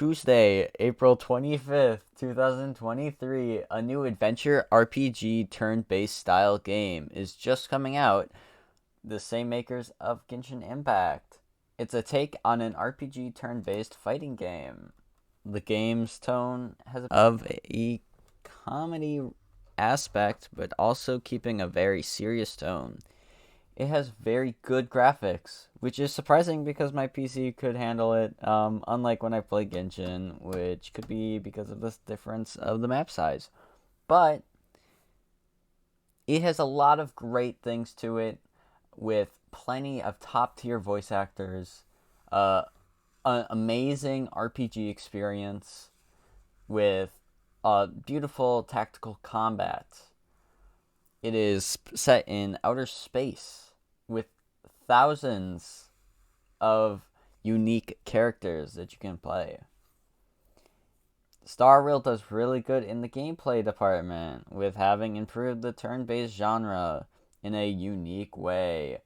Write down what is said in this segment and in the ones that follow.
Tuesday, April 25th, 2023, a new adventure RPG turn-based style game is just coming out. The same makers of Genshin Impact. It's a take on an RPG turn-based fighting game. The game's tone has of a comedy aspect, but also keeping a very serious tone. It has very good graphics, which is surprising because my PC could handle it, unlike when I play Genshin, which could be because of the difference of the map size. But it has a lot of great things to it, with plenty of top-tier voice actors, an amazing RPG experience, with beautiful tactical combat. It is set in outer space with thousands of unique characters that you can play. Star Rail does really good in the gameplay department, with having improved the turn-based genre in a unique way.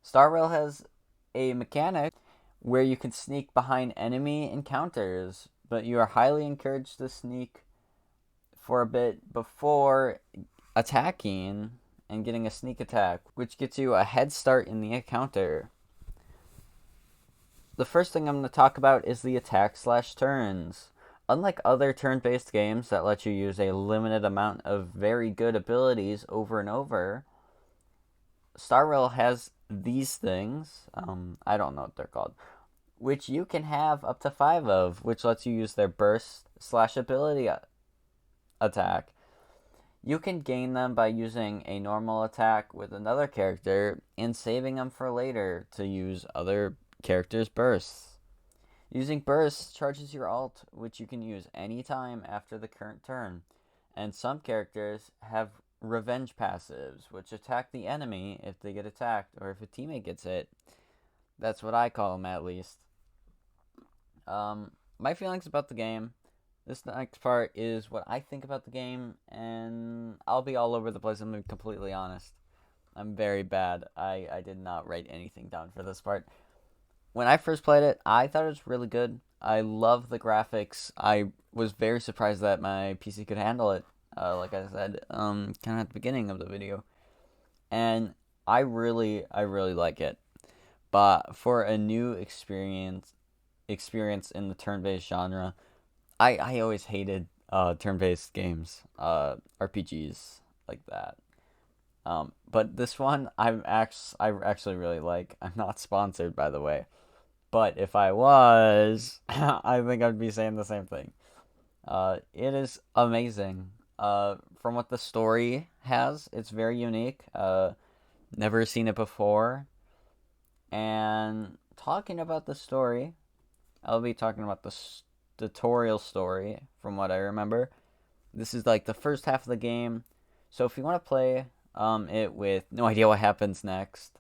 Star Rail has a mechanic where you can sneak behind enemy encounters, but you are highly encouraged to sneak for a bit before attacking and getting a sneak attack, which gets you a head start in the encounter. The first thing I'm going to talk about is the attack/turns. Unlike other turn-based games that let you use a limited amount of very good abilities over and over, Star Rail has these things, I don't know what they're called, which you can have up to 5 of, which lets you use their burst/ability attack. You can gain them by using a normal attack with another character and saving them for later to use other characters' bursts. Using bursts charges your ult, which you can use anytime after the current turn, and some characters have revenge passives, which attack the enemy if they get attacked or if a teammate gets hit. That's what I call them, at least. My feelings about the game. This next part is what I think about the game, and I'll be all over the place. I'm going to be completely honest. I'm very bad. I did not write anything down for this part. When I first played it, I thought it was really good. I love the graphics. I was very surprised that my PC could handle it, like I said, kind of at the beginning of the video. And I really like it. But for a new experience in the turn-based genre, I always hated turn-based games, RPGs like that. But this one I actually really like. I'm not sponsored, by the way, but if I was, I think I'd be saying the same thing. It is amazing. From what the story has, it's very unique. Never seen it before. And talking about the story, I'll be talking about the tutorial story from what I remember. This is like the first half of the game. So if you want to play it with no idea what happens next,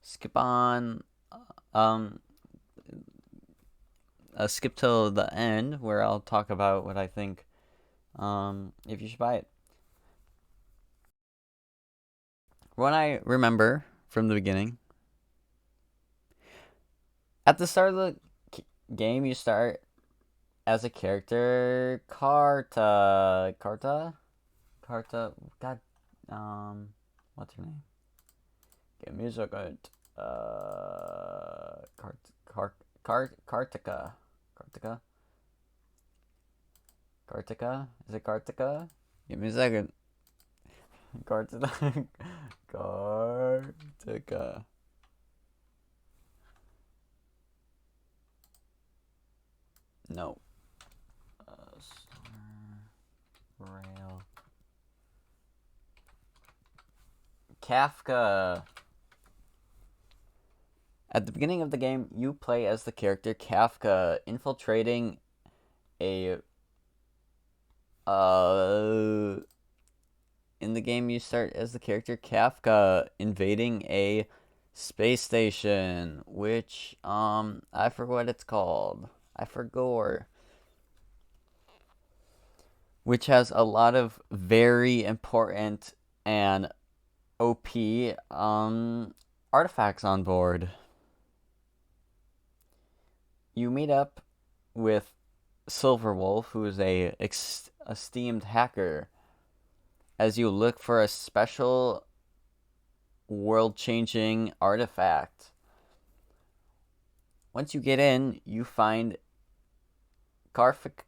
skip on, um, skip till the end where I'll talk about what I think if you should buy it. What I remember from the beginning, at the start of the game, you start as a character Carta. God, what's her name? Give me a second. Kartika. Kartika? Is it Kartika? Give me a second. Kartika. Kartika. No. Star Rail. Kafka. At the beginning of the game, you play as the character Kafka, infiltrating a in the game you start as the character Kafka invading a space station, which I forget what it's called. I forgot. Which has a lot of very important and OP artifacts on board. You meet up with Silverwolf, who is a esteemed hacker, as you look for a special world-changing artifact. Once you get in, you find Karfika.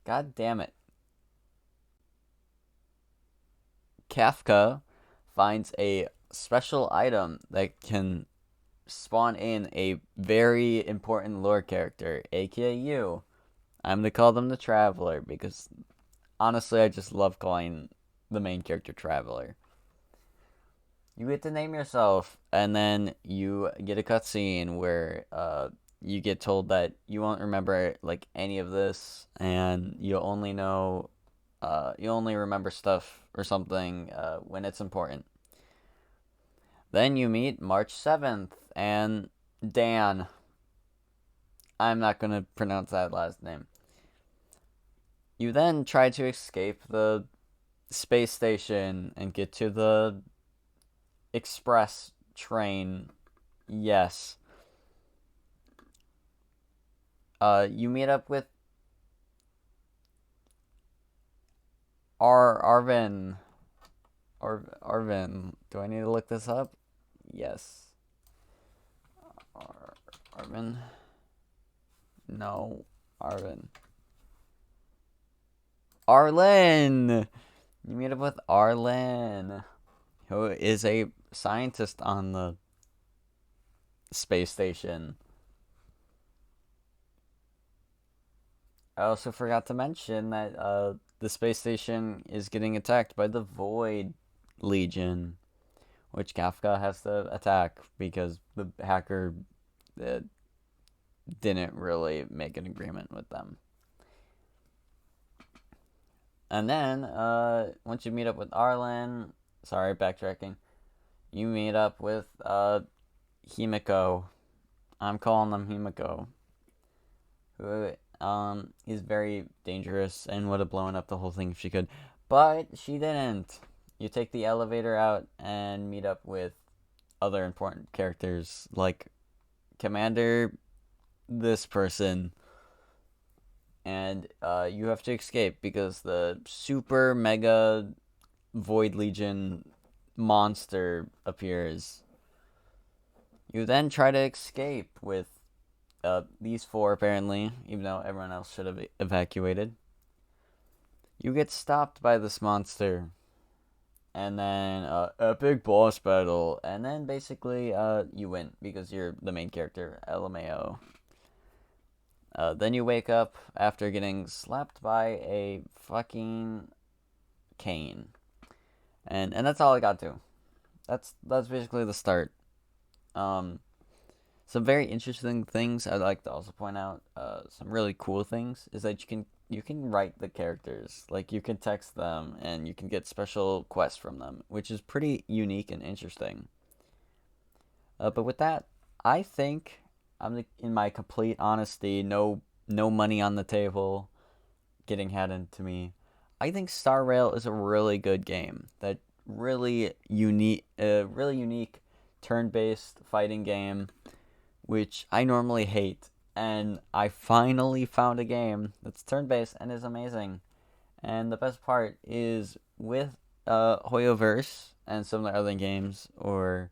God damn it. Kafka finds a special item that can spawn in a very important lore character, aka you. I'm gonna call them the Traveler because honestly, I just love calling the main character Traveler. You get to name yourself, and then you get a cutscene where you get told that you won't remember like any of this, and you only know you only remember stuff or something when it's important. Then you meet March 7th and Dan. I'm not gonna pronounce that last name. You then try to escape the space station and get to the express train. Yes. You meet up with Arvin. Arvin. Do I need to look this up? Yes. Arvin. No. Arvin. Arlen! You meet up with Arlen, who is a scientist on the space station. I also forgot to mention that the space station is getting attacked by the Void Legion, which Kafka has to attack because the hacker didn't really make an agreement with them. And then, once you meet up with Arlen, sorry, backtracking, you meet up with Himiko. I'm calling them Himiko, who is very dangerous and would have blown up the whole thing if she could, but she didn't. You take the elevator out and meet up with other important characters like Commander this person, and you have to escape because the super mega Void Legion monster appears. You then try to escape with these four, apparently, even though everyone else should have evacuated. You get stopped by this monster, and then epic boss battle, and then basically you win because you're the main character, LMAO. Then you wake up after getting slapped by a fucking cane, and that's all I got to. That's basically the start. Some very interesting things I'd like to also point out. Some really cool things is that you can write the characters, like you can text them and you can get special quests from them, which is pretty unique and interesting. But with that, I think in my complete honesty, no money on the table, getting handed to me. I think Star Rail is a really good game. That really unique turn-based fighting game, which I normally hate. And I finally found a game that's turn-based and is amazing. And the best part is with Hoyoverse and some of the other games or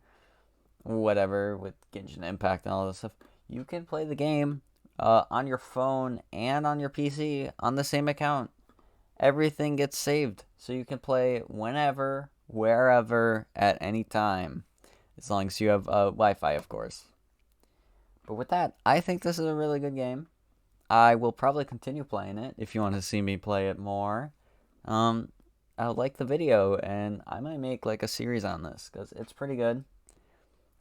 whatever with Genshin Impact and all this stuff, you can play the game on your phone and on your PC on the same account. Everything gets saved, so you can play whenever, wherever, at any time, as long as you have Wi-Fi, of course. But with that, I think this is a really good game. I will probably continue playing it if you want to see me play it more. I like the video, and I might make like a series on this because it's pretty good.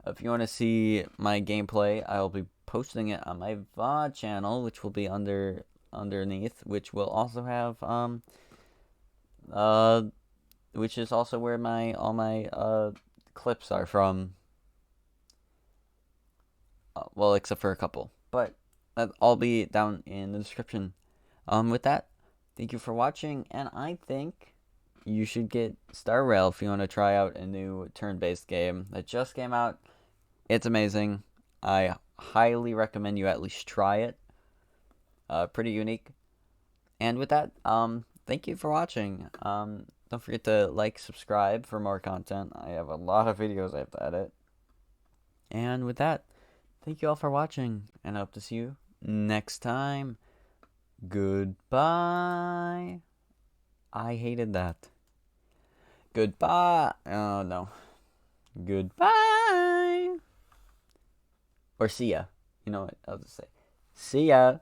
If you want to see my gameplay, I'll be posting it on my VOD channel, which will be underneath, which will also have which is also where all my clips are from. Well, except for a couple, but that'll all be down in the description. With that, thank you for watching, and I think you should get Star Rail if you want to try out a new turn-based game that just came out. It's amazing. I highly recommend you at least try it. pretty unique. And with that, thank you for watching. Don't forget to like, subscribe for more content. I have a lot of videos I have to edit. And with that, thank you all for watching, and I hope to see you next time. Goodbye. I hated that. Goodbye. Oh, no. Goodbye. Or see ya. You know what? I'll just say, see ya.